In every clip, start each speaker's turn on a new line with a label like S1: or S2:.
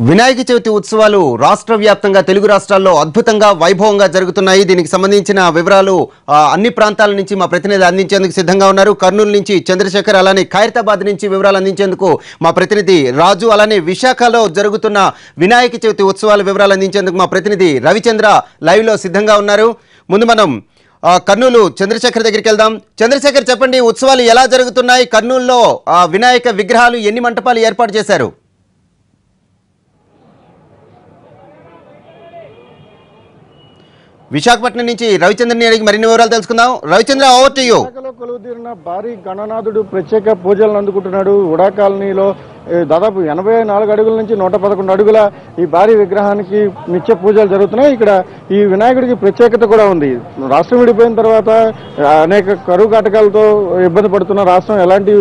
S1: వినాయక చవితి ఉత్సవాలు రాష్ట్ర వ్యాప్తంగా తెలుగు రాష్ట్రాల్లో అద్భుతంగా వైభవంగా జరుగుతున్నాయి. దీనికి సంబంధించిన వివరాలు అన్ని ప్రాంతాల నుంచి మా ప్రతినిధి అందించేందుకు సిద్ధంగా ఉన్నారు. కర్నూలు నుంచి చంద్రశేఖర్, అలానే ఖైరతాబాద్ నుంచి వివరాలు అందించేందుకు మా ప్రతినిధి రాజు, అలానే విశాఖలో జరుగుతున్న వినాయక చవితి ఉత్సవాల వివరాలు అందించేందుకు మా ప్రతినిధి రవిచంద్ర లైవ్లో సిద్ధంగా ఉన్నారు. ముందు మనం కర్నూలు చంద్రశేఖర్ దగ్గరికి వెళ్దాం. చంద్రశేఖర్, చెప్పండి, ఉత్సవాలు ఎలా జరుగుతున్నాయి? కర్నూలులో వినాయక విగ్రహాలు ఎన్ని మంటపాలు ఏర్పాటు చేశారు? విశాఖపట్నం నుంచి రవిచంద్రని అడిగి మరిన్ని వివరాలు తెలుసుకుందాం. Ravichandra, over to you.
S2: విశాఖలో కొలువుదీరిన భారీ గణనాథుడు ప్రత్యేక పూజలను అందుకుంటున్నాడు. ఉడా కాలనీలో దాదాపు 84 అడుగుల నుంచి 111 అడుగుల ఈ భారీ విగ్రహానికి నిత్య పూజలు జరుగుతున్నాయి. ఇక్కడ ఈ వినాయకుడికి ప్రత్యేకత కూడా ఉంది. రాష్ట్రం విడిపోయిన తర్వాత అనేక కరువు కాటకాలతో ఇబ్బంది పడుతున్న రాష్ట్రం ఎలాంటి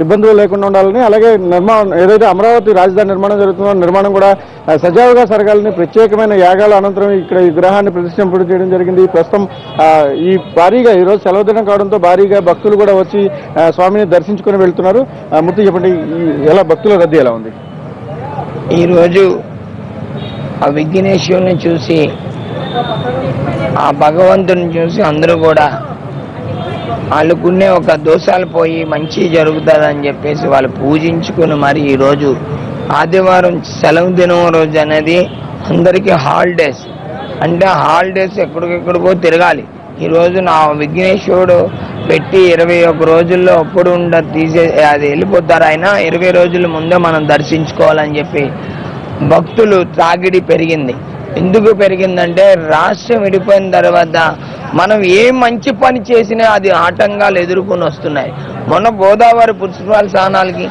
S2: ఇబ్బందులు లేకుండా ఉండాలని, అలాగే నిర్మాణం ఏదైతే అమరావతి రాజధాని నిర్మాణం జరుగుతుందో నిర్మాణం కూడా సజావుగా జరగాలని ప్రత్యేకమైన యాగాల అనంతరం ఇక్కడ ఈ విగ్రహాన్ని ప్రతిష్ఠింపడం చేయడం జరిగింది. ప్రస్తుతం ఈ భారీగా ఈరోజు సెలవు దినం కావడంతో భారీగా భక్తులు కూడా వచ్చి స్వామిని దర్శించుకుని వెళ్తున్నారు. మూర్తి, చెప్పండి, ఎలా భక్తుల రద్దీ ఎలా ఉంది?
S3: ఈరోజు ఆ విఘ్నేశ్వరుని చూసి, ఆ భగవంతుని చూసి అందరూ కూడా వాళ్ళకున్నే ఒక దోషాలు పోయి మంచి జరుగుతుందని చెప్పేసి వాళ్ళు పూజించుకుని మరి ఈరోజు ఆదివారం సెలవు దినం రోజు అనేది అందరికీ హాలిడేస్. అంటే హాలిడేస్ ఎక్కడికెక్కడికో తిరగాలి. ఈరోజు నా విఘ్నేశ్వరుడు పెట్టి 21 రోజుల్లో అప్పుడు అది వెళ్ళిపోతారు. ఆయన 20 రోజుల ముందే మనం దర్శించుకోవాలని చెప్పి భక్తులు తాగిడి పెరిగింది. ఎందుకు పెరిగిందంటే రాష్ట్రం విడిపోయిన తర్వాత మనం ఏ మంచి పని చేసినా అది ఆటంకాలు ఎదుర్కొని వస్తున్నాయి. మొన్న గోదావరి పుష్కరాల స్నానాలకి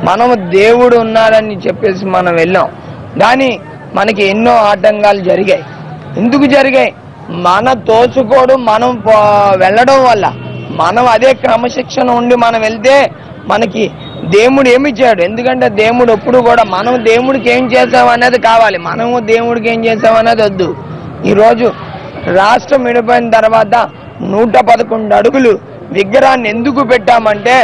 S3: మనం దేవుడు ఉన్నారని చెప్పేసి మనం వెళ్ళాం, కానీ మనకి ఎన్నో ఆటంకాలు జరిగాయి. ఎందుకు జరిగాయి? మన తోచుకోవడం, మనం వెళ్ళడం వల్ల. మనం అదే క్రమశిక్షణ ఉండి మనం వెళ్తే మనకి దేవుడు ఏమి ఇచ్చాడు. ఎందుకంటే దేవుడు ఎప్పుడు కూడా మనం దేవుడికి ఏం చేసామనేది కావాలి, మనము దేవుడికి ఏం చేసామనేది వద్దు. ఈరోజు రాష్ట్రం విడిపోయిన తర్వాత 111 అడుగులు విగ్రహాన్ని ఎందుకు పెట్టామంటే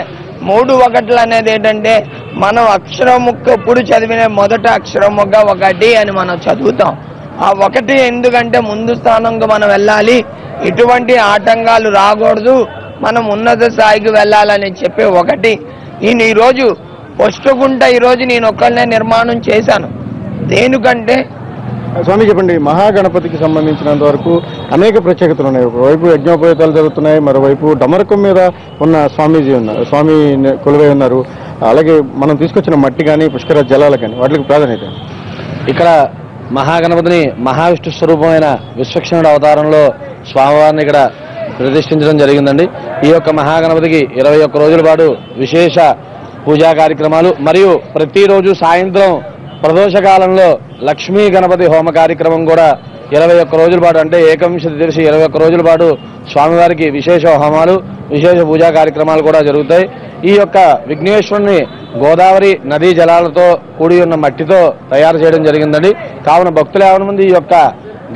S3: 3 అనేది ఏంటంటే మనం అక్షరం ముక్క ఎప్పుడు చదివిన మొదట అక్షరం ముక్క 1 అని మనం చదువుతాం. ఆ 1 ఎందుకంటే ముందు స్థానంగా మనం వెళ్ళాలి, ఎటువంటి ఆటంకాలు రాకూడదు, మనం ఉన్నత స్థాయికి వెళ్ళాలని చెప్పి 1. ఈరోజు పొష్టగుంట ఈరోజు నేను ఒక్కళ్ళనే నిర్మాణం చేశాను. దేనికంటే
S2: స్వామి, చెప్పండి, మహాగణపతికి సంబంధించినంత వరకు అనేక ప్రత్యేకతలు ఉన్నాయి. ఒకవైపు యజ్ఞోపేతాలు జరుగుతున్నాయి, మరోవైపు డమరకం మీద ఉన్న స్వామీజీ ఉన్నారు, స్వామి కొలువై ఉన్నారు. అలాగే మనం తీసుకొచ్చిన మట్టి కానీ పుష్కర జలాలు కానీ వాటికి ప్రాధాన్యత.
S4: ఇక్కడ మహాగణపతిని మహావిష్ణు స్వరూపమైన విశ్వక్షణుడు అవతారంలో స్వామివారిని ఇక్కడ ప్రతిష్ఠించడం జరిగిందండి. ఈ యొక్క మహాగణపతికి 21 రోజుల పాటు విశేష పూజా కార్యక్రమాలు మరియు ప్రతిరోజు సాయంత్రం ప్రదోషకాలంలో లక్ష్మీ గణపతి హోమ కార్యక్రమం కూడా 21 రోజుల పాటు, అంటే ఏకవింశతి తెలిసి 21 రోజుల పాటు స్వామివారికి విశేష హోమాలు, విశేష పూజా కార్యక్రమాలు కూడా జరుగుతాయి. ఈ యొక్క విఘ్నేశ్వరుని గోదావరి నదీ జలాలతో కూడి ఉన్న మట్టితో తయారు చేయడం జరిగిందండి. కావున భక్తులు 50 మంది ఈ యొక్క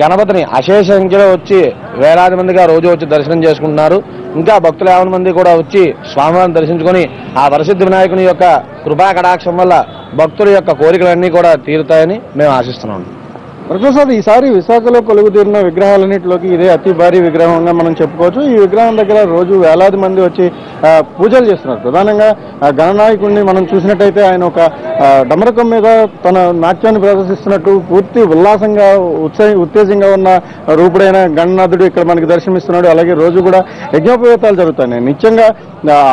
S4: గణపతిని అశేష సంఖ్యలో వచ్చి వేలాది మందిగా రోజు వచ్చి దర్శనం చేసుకుంటున్నారు. ఇంకా భక్తులు 50 మంది కూడా వచ్చి స్వామివారిని దర్శించుకొని ఆ వరసిద్ధి వినాయకుని యొక్క కృపా కటాక్షం వల్ల భక్తుల యొక్క కోరికలన్నీ కూడా తీరుతాయని మేము ఆశిస్తున్నాం.
S2: వరప్రసాద్, ఈసారి విశాఖలో కొలువుదీరిన విగ్రహాలన్నింటిలోకి ఇదే అతి భారీ విగ్రహంగా మనం చెప్పుకోవచ్చు. ఈ విగ్రహం దగ్గర రోజు వేలాది మంది వచ్చి పూజలు చేస్తున్నారు. ప్రధానంగా గణనాయకుడిని మనం చూసినట్టయితే ఆయన ఒక డమరకం మీద తన నాట్యాన్ని ప్రదర్శిస్తున్నట్టు పూర్తి ఉల్లాసంగా ఉత్తేజంగా ఉన్న రూపుడైన గణనాథుడు ఇక్కడ మనకి దర్శనమిస్తున్నాడు. అలాగే రోజు కూడా యజ్ఞోపవేతాలు జరుగుతున్నాయి. నిత్యంగా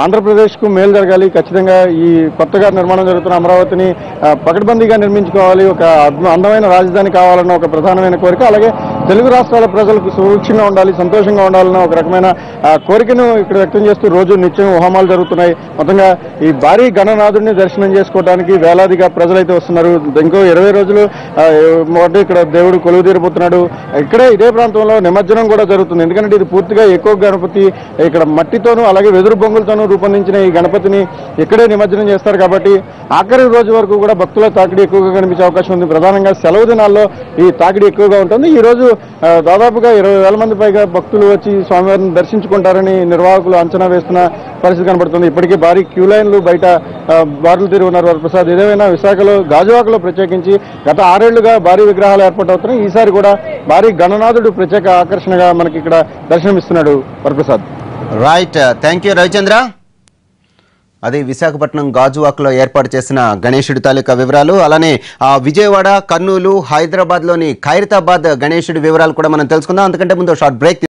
S2: ఆంధ్రప్రదేశ్కు మేలు జరగాలి, ఖచ్చితంగా ఈ కొత్తగా నిర్మాణం జరుగుతున్న అమరావతిని పకడ్బందీగా నిర్మించుకోవాలి, ఒక అందమైన రాజధాని కావాలన్న ఒక ప్రధానమైన కోరిక, అలాగే తెలుగు రాష్ట్రాల ప్రజలకు సురక్షంగా ఉండాలి, సంతోషంగా ఉండాలన్న ఒక రకమైన కోరికను ఇక్కడ వ్యక్తం చేస్తూ రోజు నిత్యం హోమాలు జరుగుతున్నాయి. మొత్తంగా ఈ భారీ గణనాథుడిని దర్శనం చేసుకోవడానికి వేలాదిగా ప్రజలైతే వస్తున్నారు. ఇంకో 20 రోజులు ఇక్కడ దేవుడు కొలువు తీరబోతున్నాడు. ఇక్కడే ఇదే ప్రాంతంలో నిమజ్జనం కూడా జరుగుతుంది. ఎందుకంటే ఇది పూర్తిగా ఎక్కువ గణపతి ఇక్కడ మట్టితోనూ అలాగే వెదురు బొంగులతోనూ రూపొందించిన ఈ గణపతిని ఇక్కడే నిమజ్జనం చేస్తారు. కాబట్టి ఆఖరి రోజు వరకు కూడా భక్తుల తాకిడి ఎక్కువగా కనిపించే అవకాశం ఉంది. ప్రధానంగా సెలవు దినాల్లో ఈ తాకిడి ఎక్కువగా ఉంటుంది. ఈ రోజు దాదాపుగా 20,000 మంది పైగా భక్తులు వచ్చి స్వామివారిని దర్శించుకుంటారని నిర్వాహకులు అంచనా వేస్తున్న పరిస్థితి కనబడుతుంది. ఇప్పటికీ భారీ క్యూ లైన్లు బయట బారులు తిరిగి ఉన్నారు వరప్రసాద్. ఏదేమైనా విశాఖలో గాజువాకలో ప్రత్యేకించి గత 6 ఏళ్లుగా భారీ విగ్రహాలు ఏర్పాటవుతున్నాయి. ఈసారి కూడా భారీ గణనాథుడు ప్రత్యేక ఆకర్షణగా మనకి ఇక్కడ దర్శనమిస్తున్నాడు Varaprasad.
S1: Right, thank you Ravichandra. అదే విశాఖపట్నం గాజువాక్లో ఏర్పాటు చేసిన గణేశుడి తాలూకా వివరాలు, అలానే విజయవాడ, కర్నూలు, హైదరాబాద్లోని ఖైరతాబాద్ గణేశుడి వివరాలు కూడా మనం తెలుసుకుందాం. అంతకంటే ముందు షార్ట్ బ్రేక్